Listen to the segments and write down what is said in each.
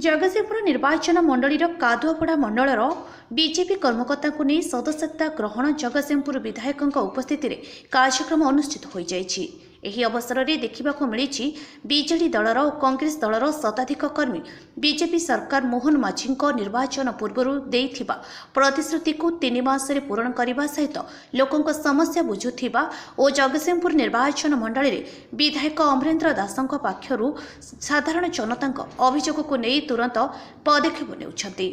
जगतसिंहपुर निर्वाचन मंडलीर कादुआपड़ा मंडलर बीजेपी कर्मकर्ता को नहीं सदस्यता ग्रहण जगतसिंहपुर विधायकों उपस्थित में कार्यक्रम अनुष्ठित हो जाइछि। एही अवसर में देखा मिली बीजेडी दलर और कांग्रेस दलर शताधिक कर्मी बीजेपी सरकार मोहन माझी निर्वाचन पूर्व देइथिबा प्रतिश्रुति को 3 मास पूरण करने सहित लोकों समस्या बुझुथिबा और जगतसिंहपुर निर्वाचन मंडल में विधायक अमरेन्द्र दासଙ୍କ पाखरु साधारण जनता अभियोग को नहीं तुरंत पदक्षेप नेउछंती,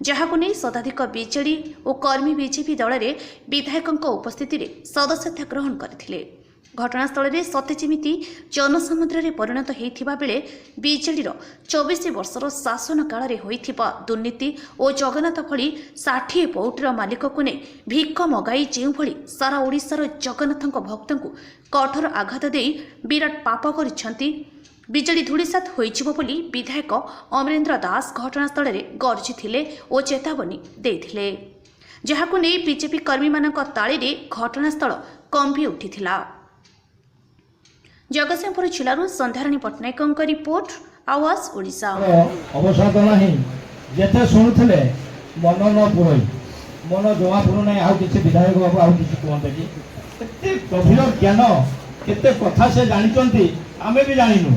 जहाको नहीं शताधिक बीजेडी और कर्मी बीजेपी दल में विधायकों उपस्थित में सदस्यता ग्रहण करथिले। घटनास्थल में सत्यजिमिति जनसमुद्र परिणत होता बेले बीजेडीर 24 वर्षर शासन काल में होइथिबा दुर्नीति और जगन्नाथ भली 60 पौटीर मालिक को नहीं भिक्क मगाई जो भली सारा ओडिशार जगन्नाथ भक्त को कठोर आघात दे विराट पाप करिसेंती बीजेडी धूलिसात होइजिबो बोली विधायक अमरेन्द्र दास घटनास्थल में गर्जिथिले और चेतावनी देथिले, जहाको नहीं बीजेपी कर्मी मानक ताली में घटनास्थल कंपी उठिथिला। जगतसिंहपुर जिलूर संध्याराणी पट्टनायक रिपोर्ट आवाज ओडिशा। अवसाद नहीं जेते शुणुले मन न पुरई मन जमा पुर ना आउ किसी विधायक बाबू आउ किसी कहते कि केते गभीर ज्ञान केते कथा से जानिचंती आमे भी जानिनु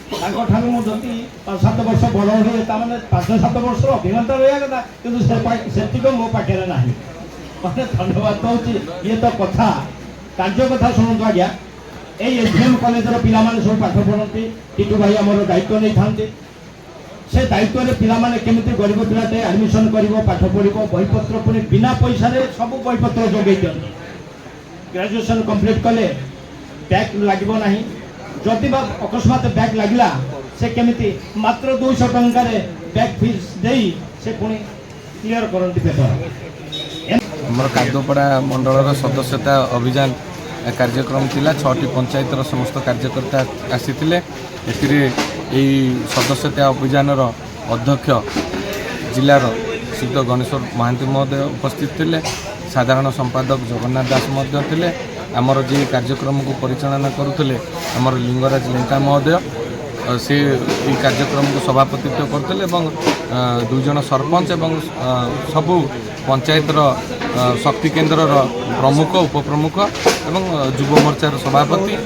ताको ठानु मु जति 5-7 वर्ष बड़ हो ता माने 5-7 वर्ष अभियंता रहया कथा किंतु सेति को मो पाखेरे नाही माने धन्यवाद कहूची ये तो कथा कार्य कथा सुनतो आज्ञा एम कॉलेजर पिला माने सब पाठ पढ़ती टीटू भाई आमर दायित्व नहीं था से दायित्व में पिला माने केमिति गरीब पिलाटे एडमिशन करिवो पाठ पढ़िवो बहीपत्र पुणी बिना पैसा रे सब बहीपत्र जोगै दियंती। ग्रेजुएशन कंप्लीट कले बैक लागिवो नाही, जदि बा अकस्मात बैक लागिला से केमिति मात्र 200 टंका रे बैक फीस देई से पुणी क्लियर करंती पेपर। हमर कादोपड़ा मंडलर सदस्यता अभियान कार्यक्रम थिला 6टी पंचायतर समस्त कार्यकर्ता आसीथिले। एथिरे एई सदस्यता अभियानर अध्यक्ष जिलार सिद्ध गणेश्वर महांती महोदय उपस्थित थिले, साधारण संपादक जगन्नाथ दास महोदय थिले, आमर जे कार्यक्रम को परिचालना करुथिले आमर लिंगराज लेंका महोदय से कार्यक्रम को सभापतित्व करथिले एवं 2 जन सरपंच एवं सबु पंचायतर शक्ति केन्द्र प्रमुख उपप्रमुख एवं युव मोर्चार सभापति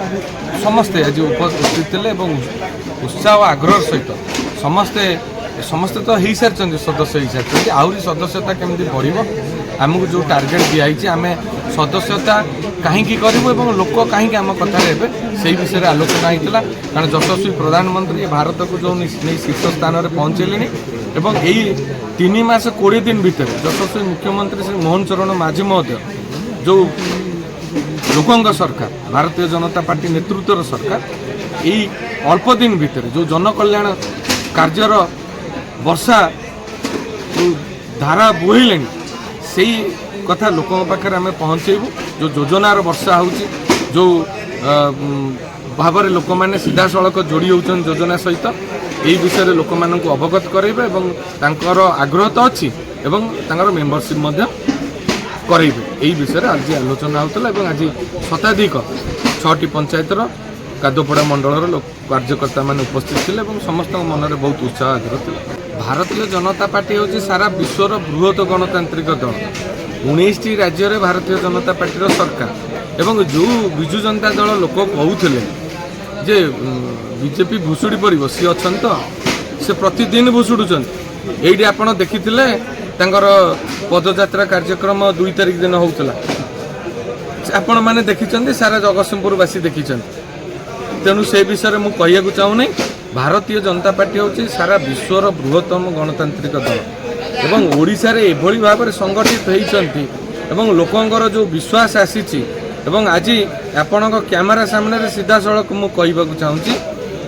समस्ते आज उपस्थित थे और उत्साह और आग्रह सहित समस्ते समस्ते तो हो सारी सदस्य हो सारी आहरी सदस्यता केमती बढ़ आमको जो टार्गेट दिखाई आम सदस्यता कहीं करूँ लोक कहीं आम कथा से विषय में आलोचना होता कारण यशस्वी प्रधानमंत्री भारत को जो नहीं शीर्ष स्थान में पहुँचेले एवं यही 3 मास 20 दिन भितर यशस्वी मुख्यमंत्री श्री मोहन चरण माझी महोदय जो लोकों सरकार भारतीय जनता पार्टी नेतृत्वर सरकार यही अल्प दिन भितर जो जनकल्याण कार्यर वर्षा धारा बोहिले से कथा लोकों पाखे आम पहुँचेबू जो योजनार वर्षा हो जो भाव में लोक मैंने सीधा सड़क जोड़ी होती योजना सहित यही विषय में लोक मानक अवगत करेंगे और आग्रह तो अच्छी मेम्बरशिप करेंगे यही विषय आज आलोचना होता आज शताधिक 6टी पंचायतर कादोपड़ा मंडलर कार्यकर्ता मान उपस्थित थे समस्त मन में बहुत उत्साह आग्रह था। भारतीय जनता पार्टी हूँ सारा विश्वर बृहत गणतांत्रिक दल 19टी राज्य में भारतीय जनता पार्टी सरकार एवं जो विजु जनता दल लोक कहते जे बीजेपी भुशुड़ी पड़ो सी अच्छा तो से प्रतिदिन भुशुड़ुं ये आप देखी पदयात्रा कार्यक्रम 2 तारिख दिन होता आपण मैंने देखी सारा जगतसिंहपुरवासी देखी तेणु से विषय में कहूँ चाहूना भारतीय जनता पार्टी हूँ सारा विश्वर बृहत्तम गणतांत्रिक दल एवं ओडिशा रे एभली भाव में संगठित होती लोकंर जो विश्वास आसी आज आपण कैमेरा सामने सीधा सड़क मु कहवाक चाहूँगी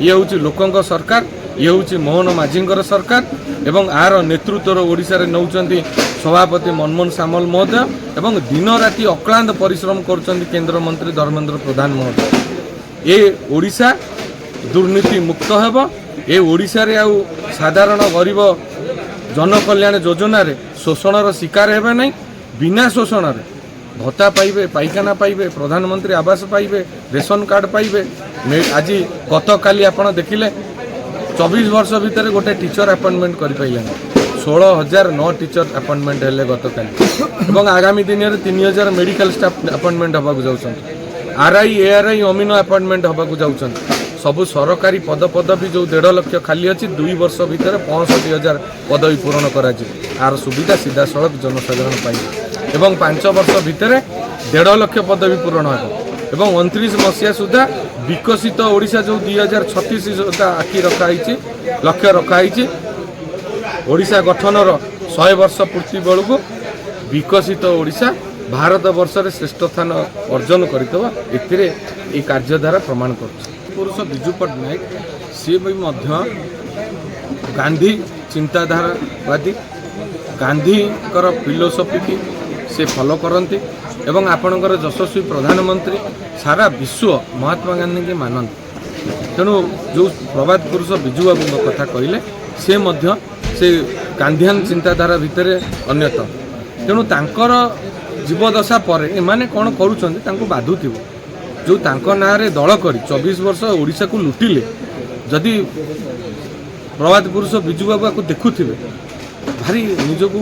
ये हूँ लोकों सरकार ये हूँ मोहन माझींकर सरकार एवं आर नेतृत्व ओडिशा रे नौचंती सभापति मनमोहन सामल महोदय एवं दिन राति अक्लांत परिश्रम करुँच केंद्र मंत्री धर्मेंद्र प्रधान महोदय। ये ओडिशा दुर्नीति मुक्त हेब ए ओडिशा रे आउ साधारण गरीब जनकल्याण योजना रे शोषणर शिकार हेबे नहीं बिना शोषण रे भत्ता पाइबे पाइखाना पाइबे प्रधानमंत्री आवास पाइबे रेशन कार्ड पाइबे आज गत काली आपण देखिले 24 वर्ष भितर गोटे टीचर अपॉइंटमेंट कर पाइले 16,009 टीचर अपॉइंटमेंट हेले गतकाली एवं आगामी दिन में 3,000 मेडिकल स्टाफ अपॉइंटमेंट होगा जाऊँ आरआई एआरआई अमीनो अपॉइंटमेंट होगा जाऊँ सबु सरकारी पदपदवी जो 1.5 लाख खाली अच्छी 2 वर्ष भितर 65,000 पदवी पूरण कर आर सुविधा सीधा सड़क जनसाधारण पाइबे एवं 5 वर्ष भितर 1.5 लाख पदवी पूरण हो एवं 29 मसीहा सुधा विकसित ओडिशा जो 2036 सुधा आखि रखाई लक्ष्य रखाई ओडिशा गठनर 100 वर्ष पूर्ति बेलू विकसित ओडिशा भारत वर्ष में श्रेष्ठ स्थान अर्जन करथिबा एथिरे ए कार्यधारा प्रमाण कर पुरुष विजु पट्टनायक सी भी मध्य गांधी चिंताधारावादी गांधी फिलोसफी की से फॉलो करती एवं आपणकर यशस्वी प्रधानमंत्री सारा विश्व महात्मा गांधी के मानती तेणु जो प्रभात पुरुष विजु बाबू कथा कहले से मध्य से गांधीयान चिंताधारा भितर अन्यतम तेणु तांकर जीवदशा पर एमाने कौन करूँ बाधुथिव जो तांको नारे दल कर 24 वर्ष ओडिशा को लुटिले जदि प्रभात पुरुष विजु बाबू को देखुथिबे भारी निजको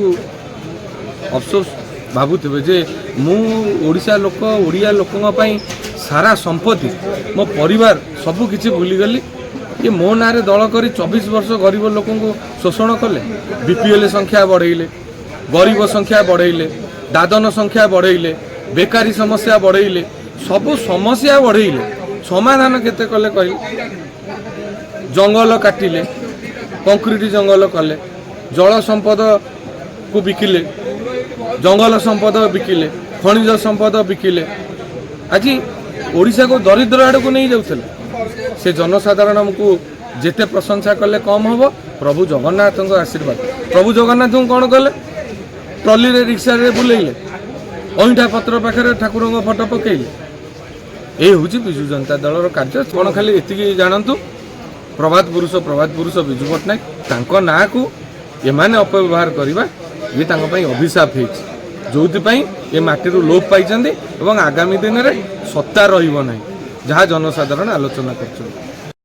अफसोस भावुथिबे जे मु ओडिशा लोक ओडिया लोकों पई सारा संपत्ति मो परिवार सबु किछि भूली गली ये मो नारे दल कर 24 वर्ष गरीब लोकों को शोषण कले बीपीएल संख्या बढ़ेले गरीब संख्या बढ़ेले दादन संख्या बढ़ेले बेकारी समस्या बढ़ेले सबु समस्या बढ़ेले समाधान केते कले कहि जंगल काटिले कंक्रीट जंगल कले जल संपद को बिकिले जंगल संपद बिकिले खनिज संपद बिकिले आज ओडिशा को दरिद्र आड़ को नहीं जाउथले से जनसाधारण को जेते प्रशंसा कले कम होबो प्रभु जगन्नाथ आशीर्वाद प्रभु जगन्नाथ कौन कले ट्रली रे रिक्शा रे बुलेइले अहिंठा पत्र पाखे ठाकुर फोटो पकेइले ये हूँ विजु जनता दल कार्य कौन खाली एति जानतु प्रभात पुरुष विजु पट्टनायक ना को एमाने अपव्यवहार करवा ये अभिशाप हो ये माटी लोप पाई आगामी दिन में सत्ता रहा जहाँ जनसाधारण आलोचना कर।